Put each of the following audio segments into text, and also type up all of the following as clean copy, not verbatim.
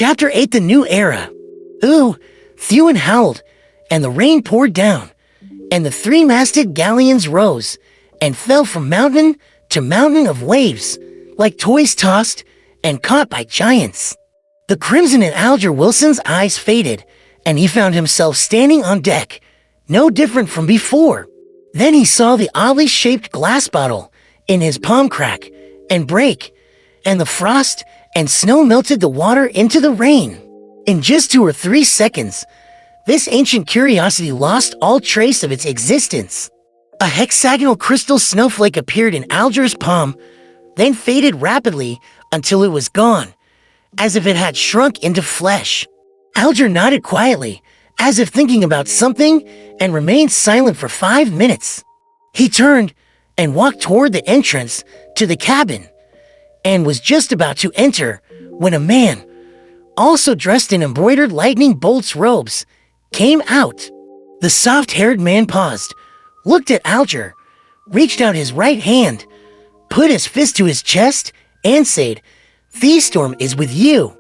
Chapter 8: The New Era. Ooh, Thewin howled, and the rain poured down, and the three-masted galleons rose, and fell from mountain to mountain of waves, like toys tossed and caught by giants. The crimson in Alger Wilson's eyes faded, and he found himself standing on deck, no different from before. Then he saw the oddly shaped glass bottle in his palm crack and break, and the frost and snow melted the water into the rain. In just 2 or 3 seconds, this ancient curiosity lost all trace of its existence. A hexagonal crystal snowflake appeared in Alger's palm, then faded rapidly until it was gone, as if it had shrunk into flesh. Alger nodded quietly, as if thinking about something, and remained silent for 5 minutes. He turned and walked toward the entrance to the cabin, and was just about to enter when a man, also dressed in embroidered lightning bolts robes, came out. The soft-haired man paused, looked at Alger, reached out his right hand, put his fist to his chest, and said, "The storm is with you.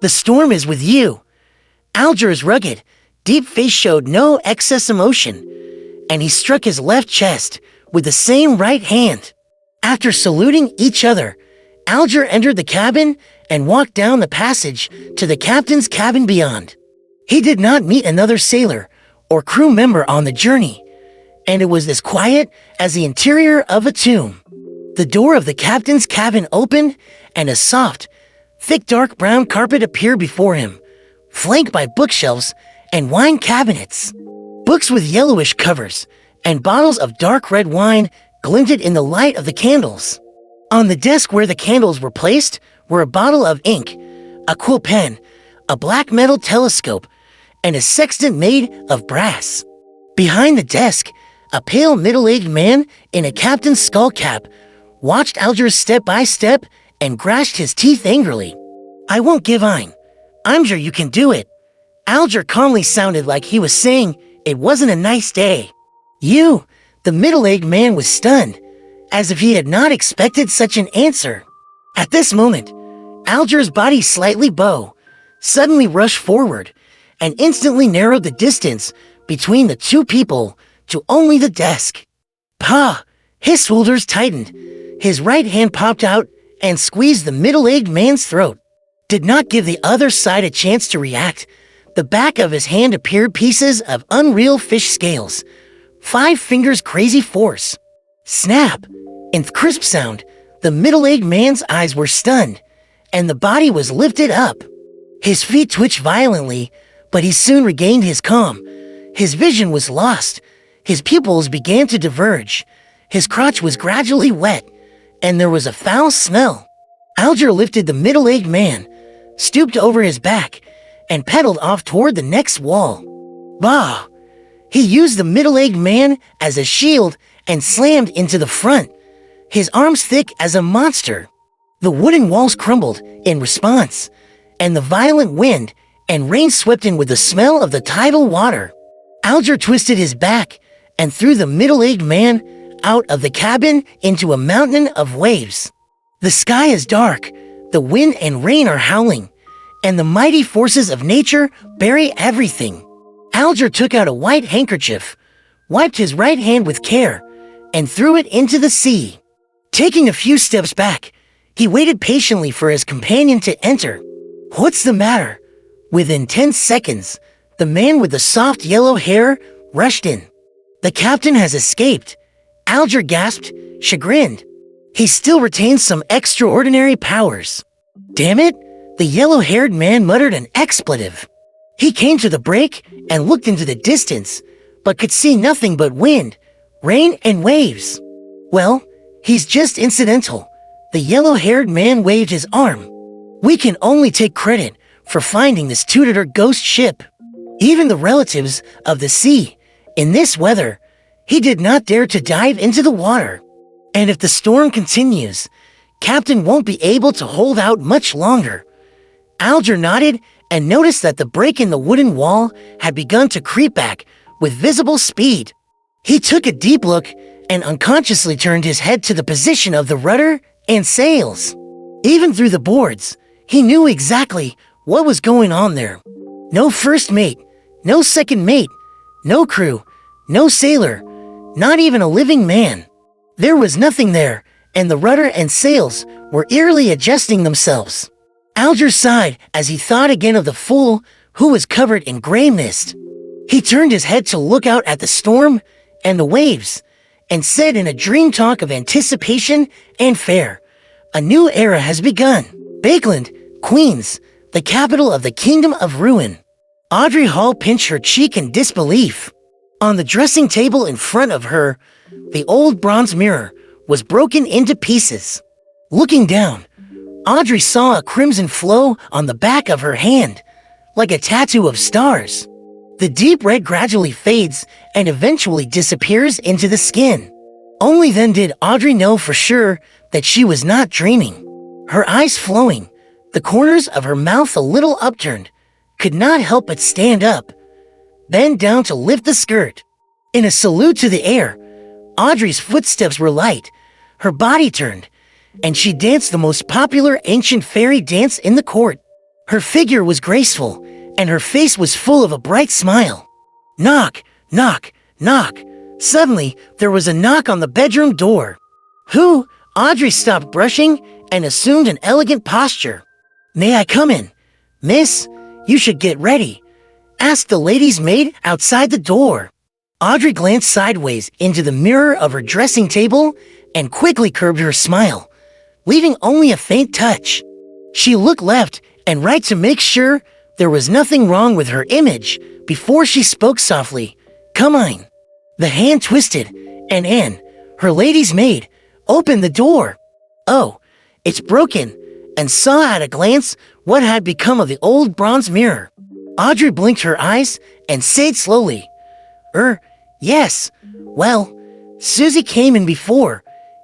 The storm is with you." Alger's rugged, deep face showed no excess emotion, and he struck his left chest with the same right hand. After saluting each other, Alger entered the cabin and walked down the passage to the captain's cabin beyond. He did not meet another sailor or crew member on the journey, and it was as quiet as the interior of a tomb. The door of the captain's cabin opened, and a soft, thick dark brown carpet appeared before him, flanked by bookshelves and wine cabinets. Books with yellowish covers and bottles of dark red wine glinted in the light of the candles. On the desk where the candles were placed were a bottle of ink, a quill pen, a black metal telescope, and a sextant made of brass. Behind the desk, a pale middle-aged man in a captain's skull cap watched Alger step by step and grashed his teeth angrily. "I won't give in. I'm sure you can do it." Alger calmly sounded like he was saying it wasn't a nice day. "You," the middle-aged man was stunned, as if he had not expected such an answer. At this moment, Alger's body slightly suddenly rushed forward and instantly narrowed the distance between the two people to only the desk. "Pah!" His shoulders tightened. His right hand popped out and squeezed the middle-aged man's throat. Did not give the other side a chance to react. The back of his hand appeared pieces of unreal fish scales. 5 fingers crazy force. Snap! In crisp sound, the middle-aged man's eyes were stunned, and the body was lifted up. His feet twitched violently, but he soon regained his calm. His vision was lost. His pupils began to diverge. His crotch was gradually wet, and there was a foul smell. Alger lifted the middle-aged man, stooped over his back, and pedaled off toward the next wall. Bah! He used the middle-aged man as a shield and slammed into the front, his arms thick as a monster. The wooden walls crumbled in response, and the violent wind and rain swept in with the smell of the tidal water. Alger twisted his back and threw the middle-aged man out of the cabin into a mountain of waves. The sky is dark, the wind and rain are howling, and the mighty forces of nature bury everything. Alger took out a white handkerchief, wiped his right hand with care, and threw it into the sea. Taking a few steps back, he waited patiently for his companion to enter. "What's the matter?" Within 10 seconds, the man with the soft yellow hair rushed in. "The captain has escaped," Alger gasped, chagrined. "He still retains some extraordinary powers." "Damn it!" The yellow-haired man muttered an expletive. He came to the break and looked into the distance, but could see nothing but wind, rain, and waves. "Well, he's just incidental." The yellow-haired man waved his arm. "We can only take credit for finding this Tutor ghost ship. Even the relatives of the sea, in this weather, he did not dare to dive into the water. And if the storm continues, Captain won't be able to hold out much longer." Alger nodded and noticed that the break in the wooden wall had begun to creep back with visible speed. He took a deep look and unconsciously turned his head to the position of the rudder and sails. Even through the boards, he knew exactly What was going on there? No first mate, no second mate, no crew, no sailor, not even a living man. There was nothing there, and the rudder and sails were eerily adjusting themselves. Alger sighed as he thought again of the fool who was covered in gray mist. He turned his head to look out at the storm and the waves, and said in a dream talk of anticipation and fear, "A new era has begun. Bakeland, Queens, the capital of the Kingdom of Ruin." Audrey Hall pinched her cheek in disbelief. On the dressing table in front of her, the old bronze mirror was broken into pieces. Looking down, Audrey saw a crimson flow on the back of her hand, like a tattoo of stars. The deep red gradually fades and eventually disappears into the skin. Only then did Audrey know for sure that she was not dreaming. Her eyes flowing, the corners of her mouth a little upturned, could not help but stand up, bend down to lift the skirt. In a salute to the air, Audrey's footsteps were light, her body turned, and she danced the most popular ancient fairy dance in the court. Her figure was graceful, and her face was full of a bright smile. Knock, knock, knock. Suddenly, there was a knock on the bedroom door. Who? Audrey stopped brushing and assumed an elegant posture. "May I come in? Miss, you should get ready," asked the lady's maid outside the door. Audrey glanced sideways into the mirror of her dressing table and quickly curbed her smile, leaving only a faint touch. She looked left and right to make sure there was nothing wrong with her image before she spoke softly, "Come on." The hand twisted, and Anne, her lady's maid, opened the door. "Oh, it's broken," and saw at a glance what had become of the old bronze mirror. Audrey blinked her eyes and said slowly, Yes. Well, Susie came in before.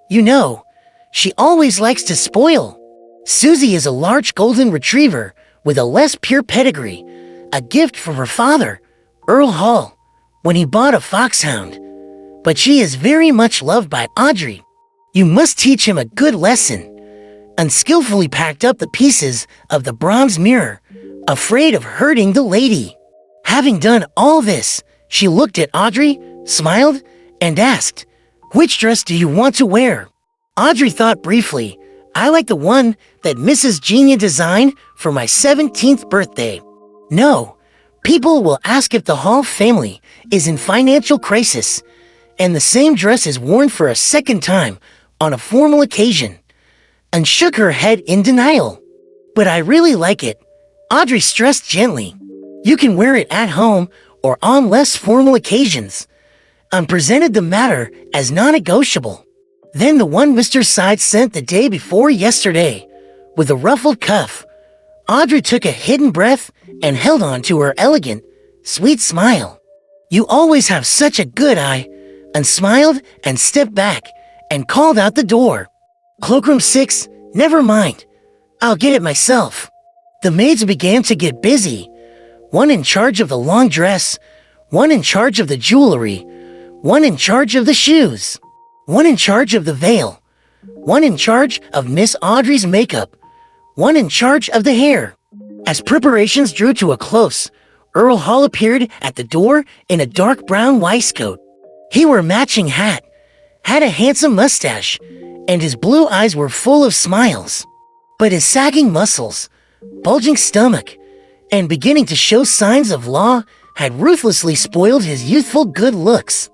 You know, she always likes to spoil." Susie is a large golden retriever with a less pure pedigree, a gift from her father, Earl Hall, when he bought a foxhound. But she is very much loved by Audrey. You must teach him a good lesson. Unskillfully packed up the pieces of the bronze mirror, afraid of hurting the lady. Having done all this, she looked at Audrey, smiled, and asked, "Which dress do you want to wear?" Audrey thought briefly. "I like the one that Mrs. Genia designed for my 17th birthday." No, people will ask if the Hall family is in financial crisis, and the same dress is worn for a second time on a formal occasion, and shook her head in denial. "But I really like it," Audrey stressed gently. "You can wear it at home or on less formal occasions," and presented the matter as non-negotiable. Then the one Mr. Side sent the day before yesterday, with a ruffled cuff. Audrey took a hidden breath and held on to her elegant, sweet smile. "You always have such a good eye," and smiled and stepped back and called out the door. "Cloakroom 6, never mind. I'll get it myself." The maids began to get busy, one in charge of the long dress, one in charge of the jewelry, one in charge of the shoes, one in charge of the veil, one in charge of Miss Audrey's makeup, one in charge of the hair. As preparations drew to a close, Earl Hall appeared at the door in a dark brown waistcoat. He wore a matching hat, had a handsome mustache, and his blue eyes were full of smiles. But his sagging muscles, bulging stomach, and beginning to show signs of law had ruthlessly spoiled his youthful good looks.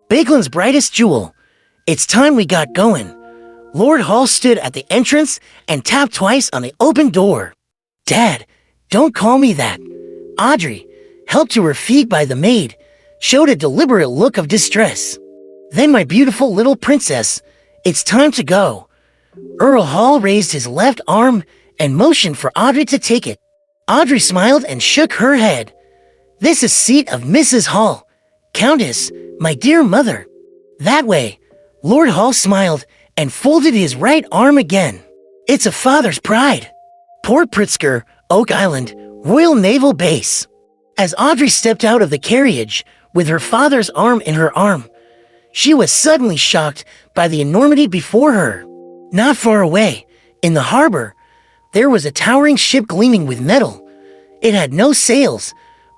Bakeland's brightest jewel. "It's time we got going." Lord Hall stood at the entrance and tapped twice on the open door. "Dad, don't call me that." Audrey, helped to her feet by the maid, showed a deliberate look of distress. "Then my beautiful little princess, it's time to go." Earl Hall raised his left arm and motioned for Audrey to take it. Audrey smiled and shook her head. "This is seat of Mrs. Hall, Countess, my dear mother." "That way." Lord Hall smiled and folded his right arm again. "It's a father's pride." Port Pritzker, Oak Island, Royal Naval Base. As Audrey stepped out of the carriage with her father's arm in her arm, she was suddenly shocked by the enormity before her. Not far away, in the harbor, there was a towering ship gleaming with metal, It had no sails,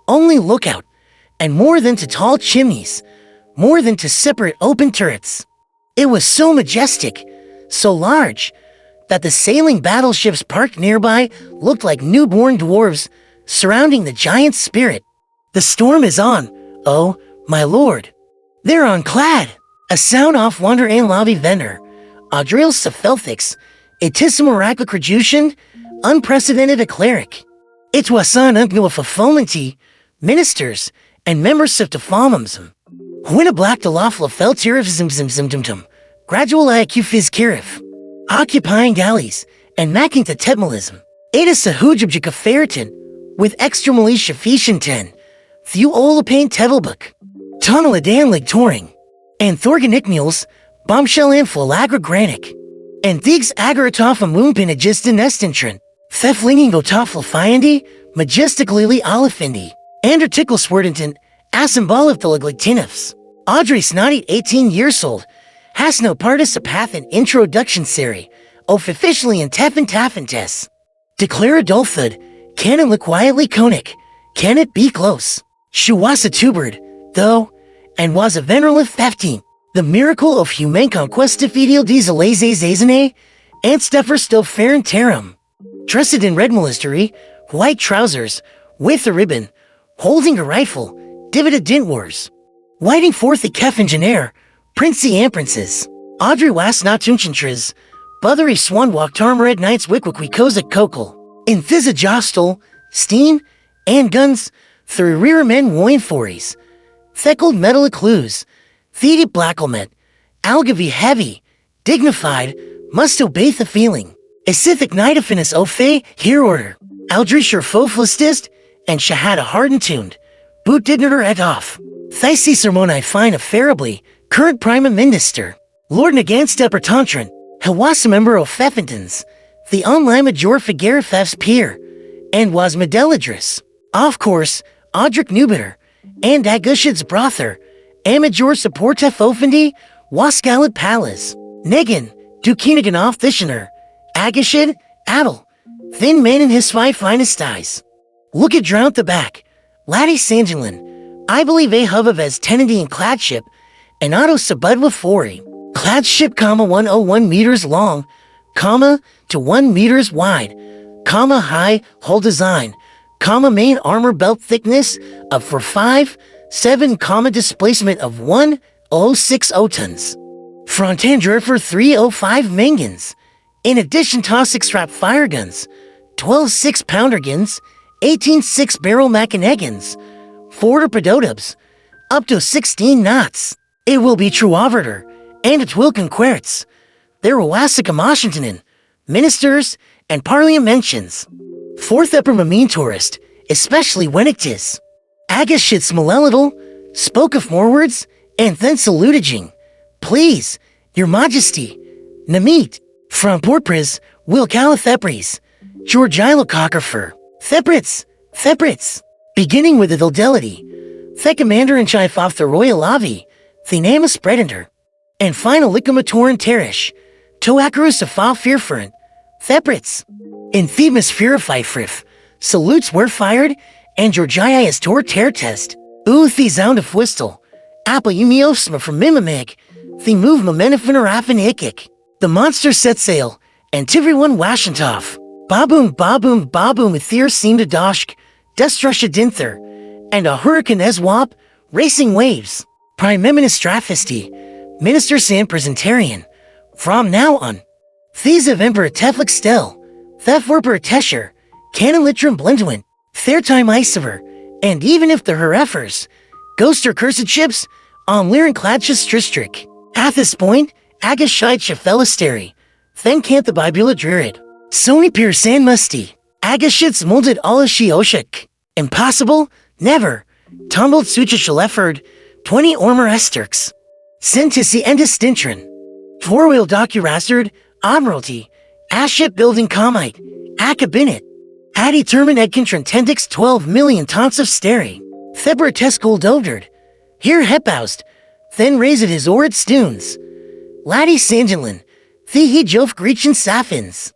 only lookout, and more than to tall chimneys, more than to separate open turrets. It was so majestic, so large, that the sailing battleships parked nearby looked like newborn dwarves surrounding the giant spirit. The storm is on, oh, my lord. They're unclad. A sound off wonder and lobby vendor. Audril Sephelthix, itissimo raclacrajution, unprecedented a cleric. It was an of fulfillmenty, ministers, and members of the famumsum. When a black the lawful felt zimzimzimzimtum, gradual IQ phys kirif, occupying galleys, and macking to tebmalism. It is a hujabjika ferritin, with extra militia fishinten, few olapane tevelbook, tunneladan lig touring, and thorganic mules, bombshell and flagra granic, and thigs agaratofa moonpin agistin estintrin, theflingingo toffel fiandi, majestic lily olifindi, and article swordinton, assemble of the legtinifs. Audrey Snotty, 18 years old, has no participath in introduction seri, officially in taffin Declare adulthood, can it look quietly conic, can it be close? She was a tubered, though, and was a venerable 15. The miracle of humane conquest fidel dieselazazazane, and stuffer still fair and terum. Dressed in red milistery, white trousers, with a ribbon, holding a rifle, divided dint wars. Whiting forth the kef engineer, princey and princes. Audrey was not tunchentris, buthery swan walked red knights wikwikwi kozak kokal. In thizza jostle, steam, and guns, through rear men woin fories. Theckled metal clues, theedy blackelmet, algavi heavy, dignified, must obey the feeling. Esithic nightofinus ofe, here order. Aldrisher foflistist, and shahada hardened tuned. Boot dignitor et off. Thysi sermoni fine affairably, current prime minister. Lord Nagan stepper tantran, Hawas member of Feffingtons, the online major figure Fef's peer, and was medeladris. Of course, Audric Nubiter, and Agushid's brother, Amajor supporta fofendi, Wascalit Palace, Negan, Dukinigan off Thishner, Agushid, Adel, thin man in his five finest eyes. Look at drown the back, Laddie Sangelin, I believe a hub of as tenanty and cladship, and auto sabudwa fori, cladship, 101 meters long, to 1 meters wide, high, hull design, main armor belt thickness of 7, displacement of 1,060 tons. Frontander for 305 mangans. In addition to 6 strap fire guns, 12 6-pounder guns, 18 6-barrel machinegans, 4 pedotubs, up to 16 knots. It will be true overter, and it will conquerts. There will Wasika Washingtonin, ministers, and parliamentations. Fourth upper mean tourist, especially when it is. Agashit's Malelidal, spoke of more words, and then salutaging. Please, your majesty, Namit, from Porpris, Will Calathepres, Georgilo Cockerfer, Theprits, beginning with the Dildelity, the commander-in-chief of the Royal Avi, Thenamus Predator, and final Licomator and Terish, Toakarus of Fa Fearferent, Theprits, in Themis Furififrif, salutes were fired, and Georgiae is tor tear test, the sound of whistle, Apple Umiosma from Mimimig, the move Momenifin Ikik. The monster set sail, and everyone Washentoff. Baboom, Ethir seemed a doshk, Destrusha Dinther, and a hurricane Eswap, racing waves. Prime Minister Straphisti, Minister San Presentarian. From now on, These of Emperor Teflik Stel, Thefwerper Tesher, Canon Litrum Blendwin, Fairtime Icever, and even if the Herefers, Ghoster Cursed Ships, on Lyran Cladchus Tristrik, Athos Point, Agashite Shaphelisteri, then Cantha Bibula Druid, Sony Pier San Musty, Agashits Molded Alashi Oshik, Impossible, Never, Tumbled Sucha Shalefford, 20 Ormer Esterks, Sentisi Endistintrin, Four-Wheel Docurastard, Admiralty, Aship Building Comite, Akabinet, Addy Termin Edkintran Tendix 12 million tons of steri, Febra Teskol Dovderd, Here Hepaust, then raised his Orid Stoons, Laddie Sangelin, Thehe Jof Grecian Saffins.